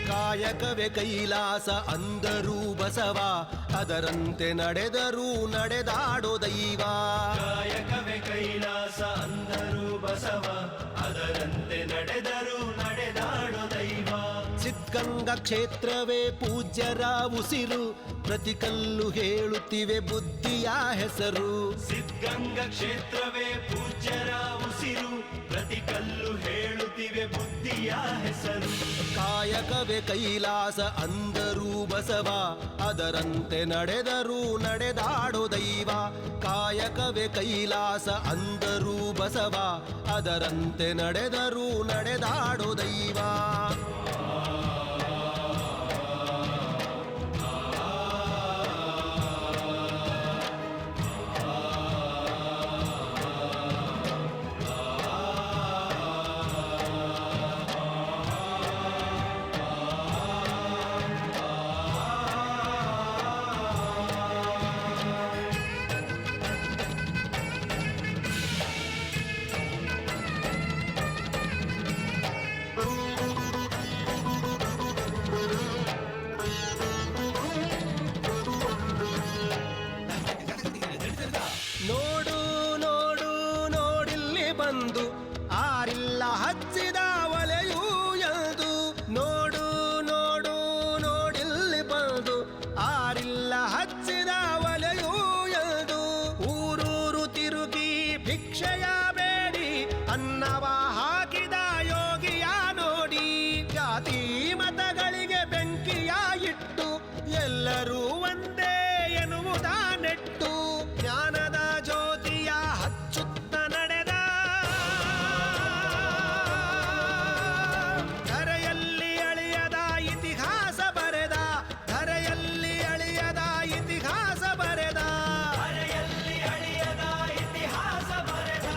ಕಾಯಕವೇ ಕೈಲಾಸ ಅಂದರೂ ಬಸವ, ಅದರಂತೆ ನಡೆದರೂ ನಡೆದಾಡೋ ದೈವ. ಕಾಯಕವೇ ಕೈಲಾಸ ಅಂದರೂ ಬಸವ, ಅದರಂತೆ ನಡೆದರೂ ನಡೆದಾಡೋ ದೈವ. ಸಿದ್ಧಗಂಗಾ ಕ್ಷೇತ್ರವೇ ಪೂಜ್ಯರ ಉಸಿರು, ಪ್ರತಿ ಕಲ್ಲು ಹೇಳುತ್ತಿವೆ ಬುದ್ಧಿಯ ಹೆಸರು. ಸಿದ್ಧಗಂಗಾ ಕ್ಷೇತ್ರವೇ ಪೂಜ್ಯರ ಉಸಿರು, ಪ್ರತಿ ಕಲ್ಲು ಹೇಳುತ್ತಿವೆ ಬುದ್ಧಿಯ ಹೆಸರು. ಕಾಯಕವೇ ಕೈಲಾಸ ಅಂದರೂ ಬಸವ, ಅದರಂತೆ ನಡೆದರೂ ನಡೆದಾಡೋ ದೈವ. ಕಾಯಕವೇ ಕೈಲಾಸ ಅಂದರೂ ಬಸವ, ಅದರಂತೆ ನಡೆದರೂ ನಡೆದಾಡೋ ದೈವ. ನೋಡು ನೋಡು ನೋಡಿಲ್ಲಿ ಬಂದು ಆರಿಲ್ಲ ಹಚ್ಚಿದ ಒಲೆಯೂ ಎಂದು. ನೋಡು ನೋಡು ನೋಡಿಲ್ಲಿ ಬಂದು ಆರಿಲ್ಲ ಹಚ್ಚಿದ ಒಲೆಯೂ ಎಂದು. ಊರೂರು ತಿರುಗಿ ಭಿಕ್ಷೆಯ ಬೇಡಿ ಅನ್ನವ ಹಾಕಿದ ಯೋಗಿಯ ನೋಡಿ. ಜಾತಿ ಮತಗಳಿಗೆ ಬೆಂಕಿಯ ಇಟ್ಟು ಎಲ್ಲರೂ ಒಂದೇ ಎನ್ನುವುದ ನೆಟ್ಟು ಜ್ಞಾನದ ಜ್ಯೋತಿಯ ಹಚ್ಚುತ್ತ ನಡೆದ. ಧರೆಯಲ್ಲಿ ಅಳಿಯದ ಇತಿಹಾಸ ಬರೆದ, ಧರೆಯಲ್ಲಿ ಅಳಿಯದ ಇತಿಹಾಸ ಬರೆದ, ಧರೆಯಲ್ಲಿ ಅಳಿಯದ ಇತಿಹಾಸ ಬರೆದ.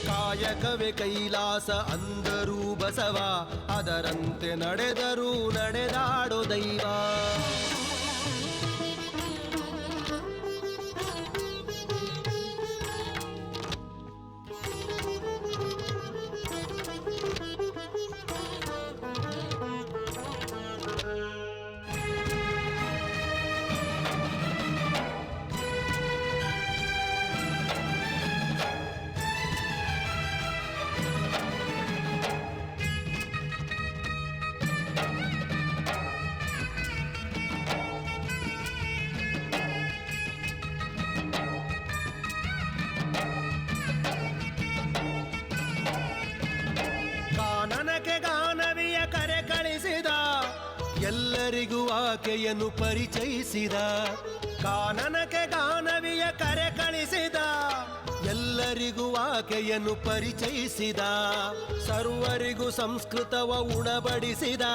ಕಾಯಕವೇ ಕೈಲಾಸ ಅಂದರೂ ಬಸವ, ಅದರಂತೆ ನಡೆದರೂ ನಡೆದಾಡೋ ದೈವ. ಕಾನನಕ್ಕೆ ಗಾನವಿಯ ಕರೆ ಕಳಿಸಿದ, ಎಲ್ಲರಿಗೂ ಆಕೆಯನ್ನು ಪರಿಚಯಿಸಿದ. ಕಾನನಕ್ಕೆ ಗಾನವಿಯ ಕರೆ ಕಳಿಸಿದ, ಎಲ್ಲರಿಗೂ ಆಕೆಯನ್ನು ಪರಿಚಯಿಸಿದ. ಸರ್ವರಿಗೂ ಸಂಸ್ಕೃತವ ಉಣಬಡಿಸಿದ,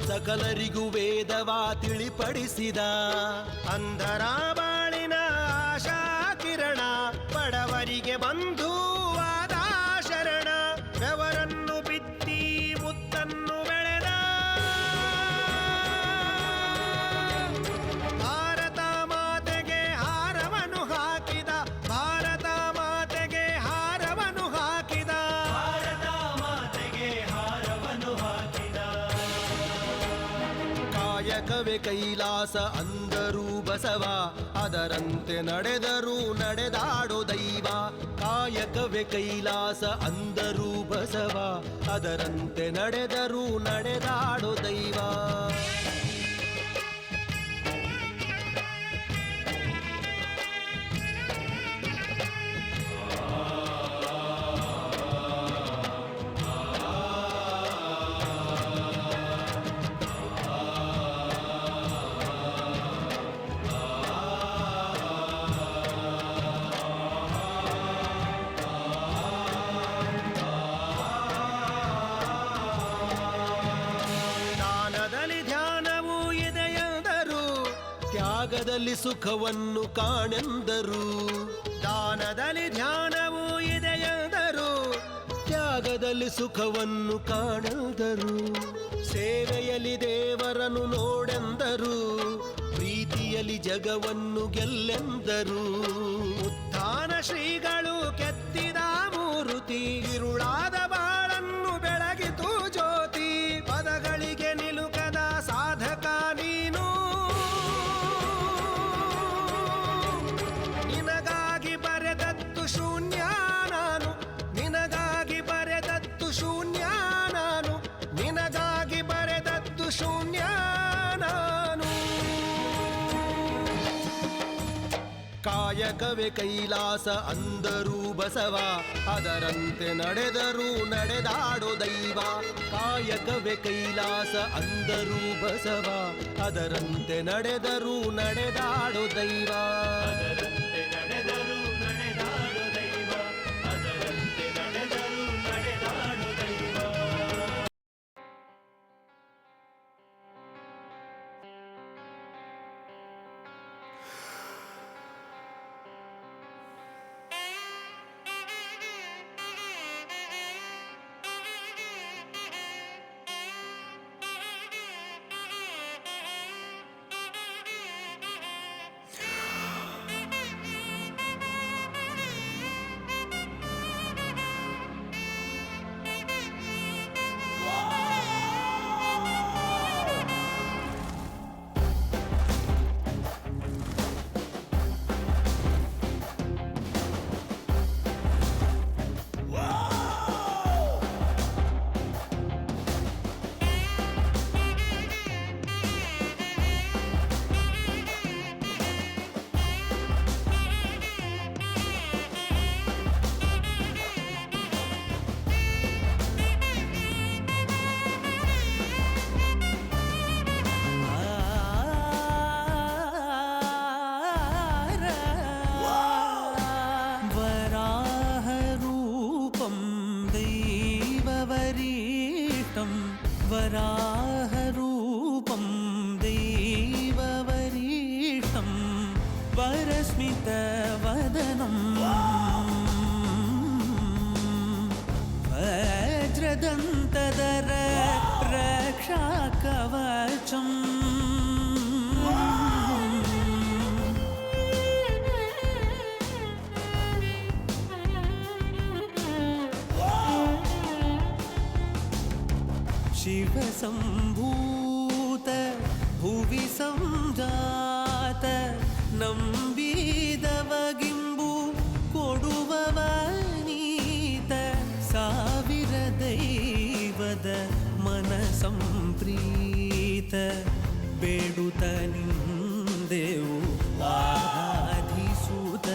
ಸಕಲರಿಗೂ ವೇದವ ತಿಳಿಪಡಿಸಿದ. ಅಂಧರ ಬಾಳಿನ ಆಶಾ ಕಿರಣ, ಬಡವರಿಗೆ ಬಂಧುವಾದ ಶರಣ. ಬೆವರನ್ನು ಬಿತ್ತಿ ಮುತ್ತನ್ನು ಬೆಳೆದ, ಭಾರತ ಮಾತೆಗೆ ಹಾರವನ್ನು ಹಾಕಿದ. ಭಾರತ ಮಾತೆಗೆ ಹಾರವನ್ನು ಹಾಕಿದ. ಭಾರತ ಮಾತೆಗೆ ಹಾರವನ್ನು ಹಾಕಿದ. ಕಾಯಕವೇ ಕೈಲಾಸ ಅಂದರೂ ಬಸವ, ಅದರಂತೆ ನಡೆದರೂ ನಡೆದಾಡೋ ದೈವ. ಕಾಯಕವೇ ಕೈಲಾಸ ಅಂದರೂ ಬಸವ, ಅದರಂತೆ ನಡೆದರೂ ನಡೆದಾಡೋ ದೈವ. ತ್ಯಾಗದಲ್ಲಿ ಸುಖವನ್ನು ಕಾಣೆಂದರು. ದಾನದಲ್ಲಿ ಧ್ಯಾನವೂ ಇದೆಯೆಂದರು, ತ್ಯಾಗದಲ್ಲಿ ಸುಖವನ್ನು ಕಾಣೆಂದರು. ಸೇವೆಯಲ್ಲಿ ದೇವರನ್ನು ನೋಡೆಂದರು, ಪ್ರೀತಿಯಲ್ಲಿ ಜಗವನ್ನು ಗೆಲ್ಲೆಂದರು. ಉತ್ಥಾನ ಶ್ರೀಗಳು ಕೆತ್ತಿದ ಮೂರುತಿ, ಇರುಳಾದ ಬಾಳನ್ನು ಕಾಯಕವೇ ಕೈಲಾಸ ಅಂದರೂ ಬಸವ, ಅದರಂತೆ ನಡೆದರೂ ನಡೆದಾಡೋ ದೈವ. ಕಾಯಕವೇ ಕೈಲಾಸ ಅಂದರೂ ಬಸವ, ಅದರಂತೆ ನಡೆದರೂ ನಡೆದಾಡೋ ದೈವ. ಅದರಂತೆ ನಡೆದರು ನಡೆದಾಡು ದೈವ, ಅದರಂತೆ ನಡೆದರು ನಡೆದಾಡು ದೈವ. वराहरूपं दैववरीष्टं, वराहरूपं दैववरीष्टं, वरस्मितवदनं वज्रदन्तधर रक्षाकवचम्. शिवसम्भूत भुवि संजात, ನಂಬಿದವಗಿಂಬು ಕೊಡುವವನೀತ. ಸಾವಿರ ದೈವದ ಮನ ಸಂಪ್ರೀತ, ಬೇಡುತ್ತ ನಿಂದೆವು ಆರಾಧಿಸುತ್ತ.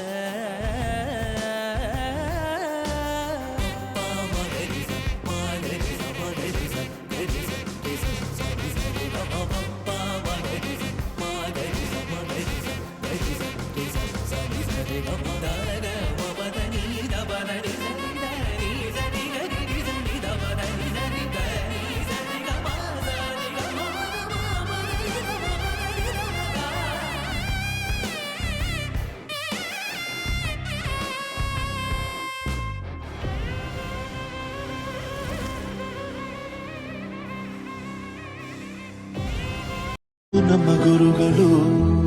ನಮ್ಮ ಗುರುಗಳು